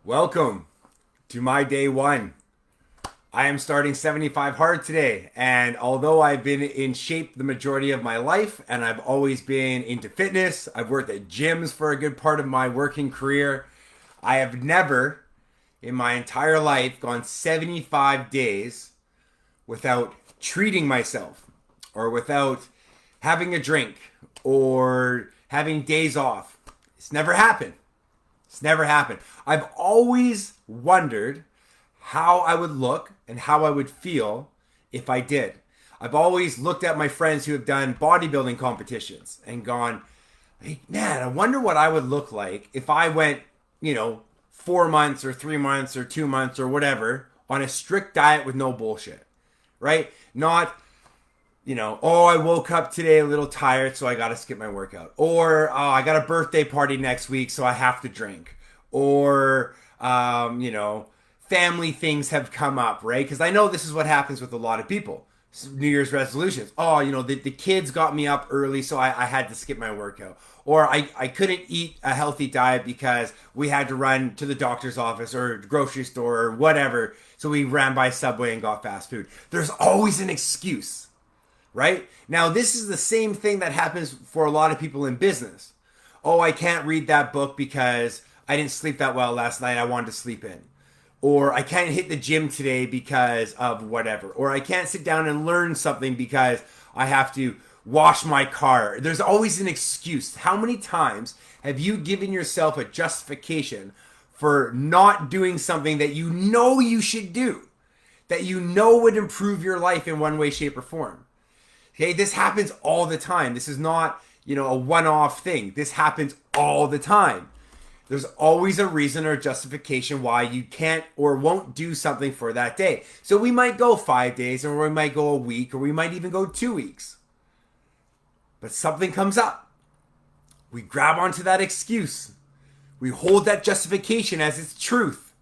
Welcome to my day one. I am starting 75 hard today, and although I've been in shape the majority of my life and I've always been into fitness, I've worked at gyms for a good part of my working career, I have never in my entire life gone 75 days without treating myself or without having a drink or having days off. It's never happened. It's never happened. I've always wondered how I would look and how I would feel if I did. I've always looked at my friends who have done bodybuilding competitions and gone, hey, man, I wonder what I would look like if I went, 4 months or 3 months or 2 months or whatever on a strict diet with no bullshit, right? Not, oh, I woke up today a little tired, so I got to skip my workout. Or, oh, I got a birthday party next week, so I have to drink. Or, family things have come up, right? Because I know this is what happens with a lot of people. New Year's resolutions. Oh, the kids got me up early, so I had to skip my workout. Or I couldn't eat a healthy diet because we had to run to the doctor's office or grocery store or whatever. So we ran by Subway and got fast food. There's always an excuse, right? Now, this is the same thing that happens for a lot of people in business. Oh, I can't read that book because I didn't sleep that well last night. I wanted to sleep in. Or I can't hit the gym today because of whatever. Or I can't sit down and learn something because I have to wash my car. There's always an excuse. How many times have you given yourself a justification for not doing something that you know you should do, that you know would improve your life in one way, shape, or form? Okay, this happens all the time. This is not, a one-off thing. This happens all the time. There's always a reason or justification why you can't or won't do something for that day. So we might go 5 days, or we might go a week, or we might even go 2 weeks. But something comes up. We grab onto that excuse. We hold that justification as its truth.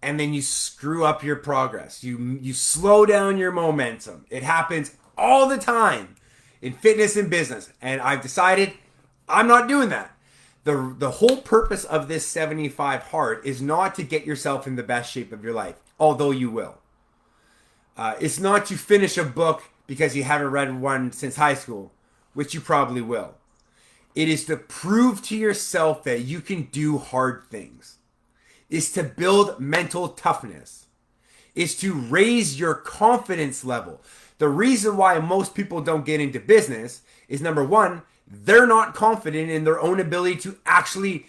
And then you screw up your progress. You slow down your momentum. It happens all the time in fitness and business. And I've decided I'm not doing that. The whole purpose of this 75 hard is not to get yourself in the best shape of your life, although you will. It's not to finish a book because you haven't read one since high school, which you probably will. It is to prove to yourself that you can do hard things. It's to build mental toughness. It's to raise your confidence level. The reason why most people don't get into business is, number one, they're not confident in their own ability to actually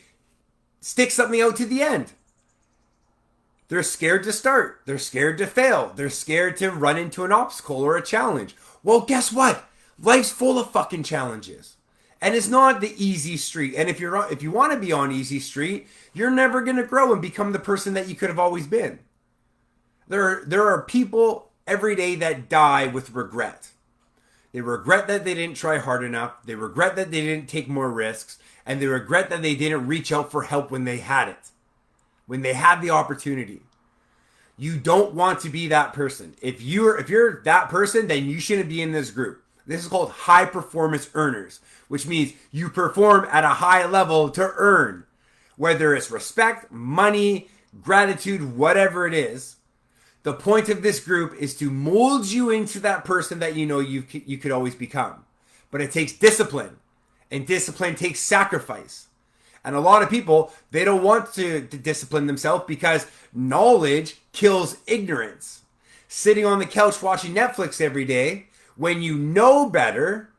stick something out to the end. They're scared to start. They're scared to fail. They're scared to run into an obstacle or a challenge. Well, guess what? Life's full of fucking challenges. And it's not the easy street. And if you want to be on easy street, you're never going to grow and become the person that you could have always been. There are people every day that die with regret. They regret that they didn't try hard enough. They regret that they didn't take more risks. And they regret that they didn't reach out for help when they had it. When they had the opportunity. You don't want to be that person. If you're that person, then you shouldn't be in this group. This is called high performance earners, which means you perform at a high level to earn. Whether it's respect, money, gratitude, whatever it is. The point of this group is to mold you into that person that you could always become. But it takes discipline. And discipline takes sacrifice. And a lot of people, they don't want to discipline themselves because knowledge kills ignorance. Sitting on the couch watching Netflix every day when you know better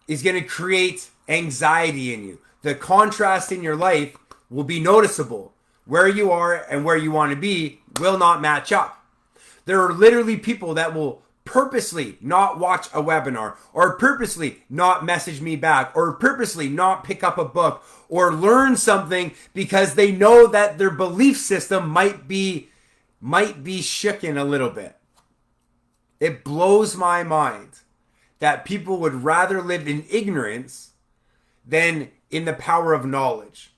is going to create anxiety in you. The contrast in your life will be noticeable. Where you are and where you want to be will not match up. There are literally people that will purposely not watch a webinar or purposely not message me back or purposely not pick up a book or learn something because they know that their belief system might be shooken a little bit. It blows my mind that people would rather live in ignorance than in the power of knowledge.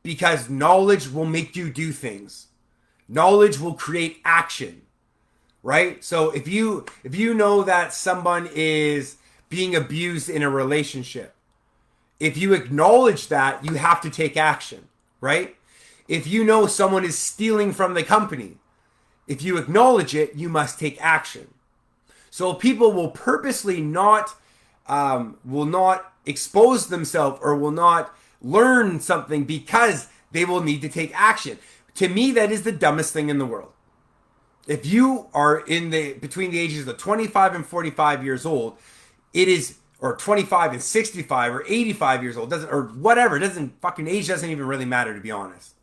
Because knowledge will make you do things. Knowledge will create action, right? So if you know that someone is being abused in a relationship, if you acknowledge that, you have to take action, right? If you know someone is stealing from the company, if you acknowledge it, you must take action. So people will purposely will not expose themselves or will not learn something because they will need to take action. To me, that is the dumbest thing in the world. If you are between the ages of 25 and 45 years old, it is, or 25 and 65 or 85 years old, or whatever, age doesn't even really matter, to be honest.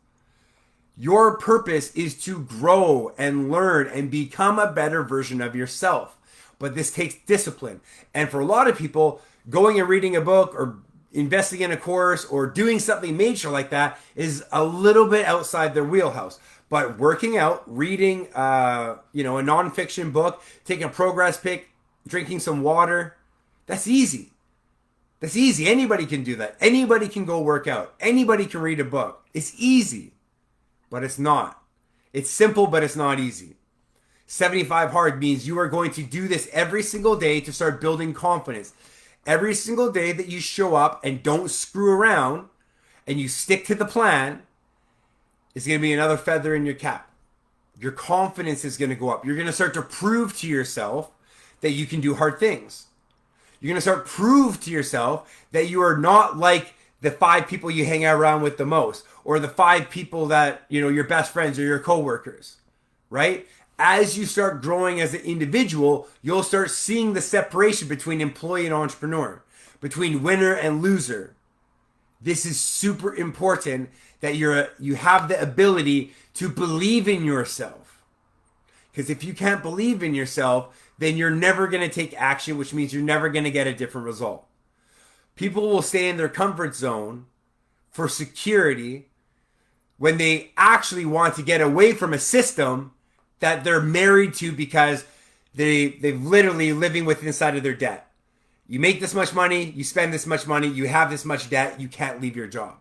Your purpose is to grow and learn and become a better version of yourself. But this takes discipline. And for a lot of people, going and reading a book or investing in a course or doing something major like that is a little bit outside their wheelhouse. But working out, reading, a nonfiction book, taking a progress pic, drinking some water, that's easy. That's easy. Anybody can do that. Anybody can go work out. Anybody can read a book. It's easy, but it's not. It's simple, but it's not easy. 75 hard means you are going to do this every single day to start building confidence. Every single day that you show up and don't screw around and you stick to the plan is going to be another feather in your cap. Your confidence is going to go up. You're going to start to prove to yourself that you can do hard things. You're going to start to prove to yourself that you are not like the 5 people you hang out around with the most, or the 5 people that, your best friends or your coworkers, right? As you start growing as an individual, you'll start seeing the separation between employee and entrepreneur, between winner and loser. This is super important that you have the ability to believe in yourself. Because if you can't believe in yourself, then you're never going to take action, which means you're never going to get a different result. People will stay in their comfort zone for security when they actually want to get away from a system that they're married to because they've literally living with inside of their debt. You make this much money, you spend this much money, you have this much debt, you can't leave your job.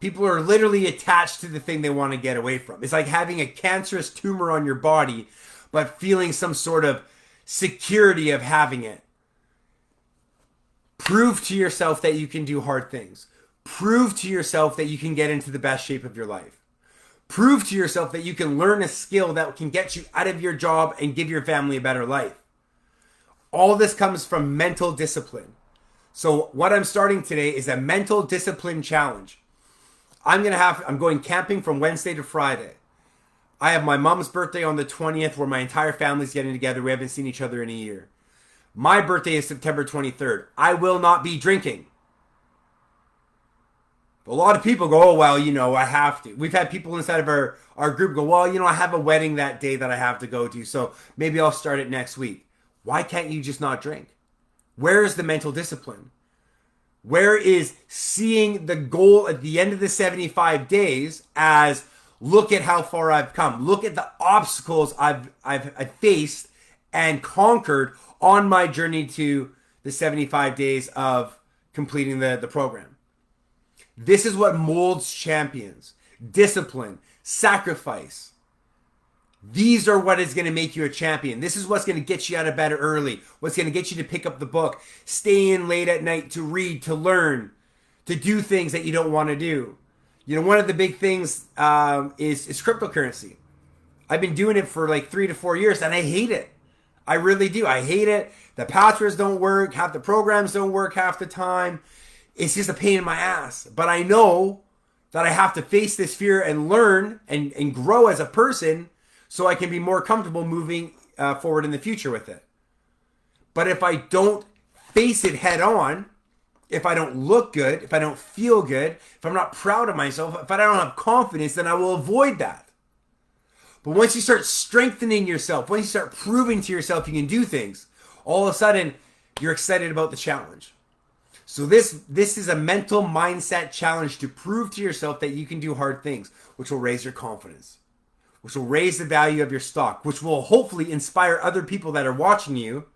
People are literally attached to the thing they want to get away from. It's like having a cancerous tumor on your body, but feeling some sort of security of having it. Prove to yourself that you can do hard things. Prove to yourself that you can get into the best shape of your life. Prove to yourself that you can learn a skill that can get you out of your job and give your family a better life. All this comes from mental discipline. So what I'm starting today is a mental discipline challenge. I'm going camping from Wednesday to Friday. I have my mom's birthday on the 20th where my entire family's getting together. We haven't seen each other in a year. My birthday is September 23rd. I will not be drinking. A lot of people go, oh, well, I have to. We've had people inside of our group go, well, I have a wedding that day that I have to go to, so maybe I'll start it next week. Why can't you just not drink? Where is the mental discipline? Where is seeing the goal at the end of the 75 days as, look at how far I've come. Look at the obstacles I've faced and conquered on my journey to the 75 days of completing the program. This is what molds champions. Discipline, sacrifice. These are what is going to make you a champion. This is what's going to get you out of bed early. What's going to get you to pick up the book, stay in late at night to read, to learn, to do things that you don't want to do. One of the big things is cryptocurrency. I've been doing it for like 3 to 4 years and I hate it. I really do. I hate it. The passwords don't work. Half the programs don't work half the time. It's just a pain in my ass. But I know that I have to face this fear and learn and grow as a person so I can be more comfortable moving forward in the future with it. But if I don't face it head on, if I don't look good, if I don't feel good, if I'm not proud of myself, if I don't have confidence, then I will avoid that. But once you start strengthening yourself, once you start proving to yourself you can do things, all of a sudden you're excited about the challenge. So this is a mental mindset challenge to prove to yourself that you can do hard things, which will raise your confidence, which will raise the value of your stock, which will hopefully inspire other people that are watching you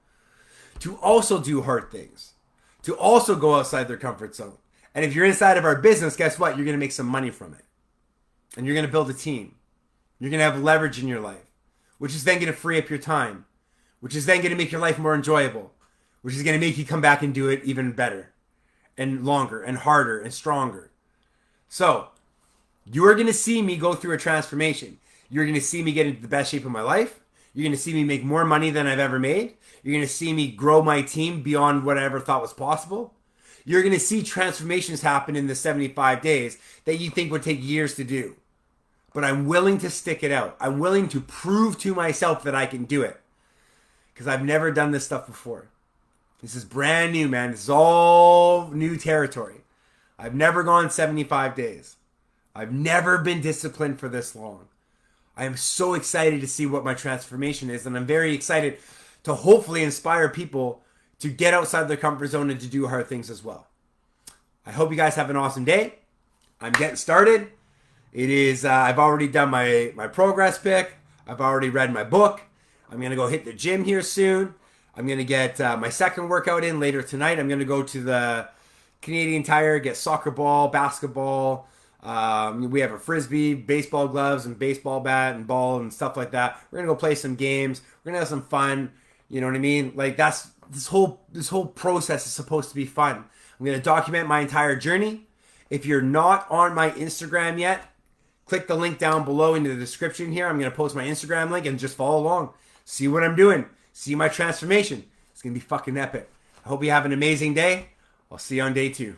to also do hard things, to also go outside their comfort zone. And if you're inside of our business, guess what? You're going to make some money from it. And you're going to build a team. You're going to have leverage in your life, which is then going to free up your time, which is then going to make your life more enjoyable, which is going to make you come back and do it even better and longer and harder and stronger. So You're going to see me go through a transformation. You're going to see me get into the best shape of my life. You're going to see me make more money than I've ever made. You're going to see me grow my team beyond what I ever thought was possible. You're going to see transformations happen in the 75 days that you think would take years to do. But I'm willing to stick it out. I'm willing to prove to myself that I can do it. Because I've never done this stuff before. This is brand new, man. This is all new territory. I've never gone 75 days. I've never been disciplined for this long. I am so excited to see what my transformation is, and I'm very excited to hopefully inspire people to get outside their comfort zone and to do hard things as well. I hope you guys have an awesome day. I'm getting started. It is, I've already done my progress pick. I've already read my book. I'm going to go hit the gym here soon. I'm going to get my second workout in later tonight. I'm going to go to the Canadian Tire, get soccer ball, basketball. We have a frisbee, baseball gloves, and baseball bat and ball and stuff like that. We're gonna go play some games. We're gonna have some fun. You know what I mean? Like that's this whole process is supposed to be fun. I'm gonna document my entire journey. If you're not on my Instagram yet, click the link down below in the description here. I'm gonna post my Instagram link and just follow along. See what I'm doing. See my transformation. It's gonna be fucking epic. I hope you have an amazing day. I'll see you on day 2.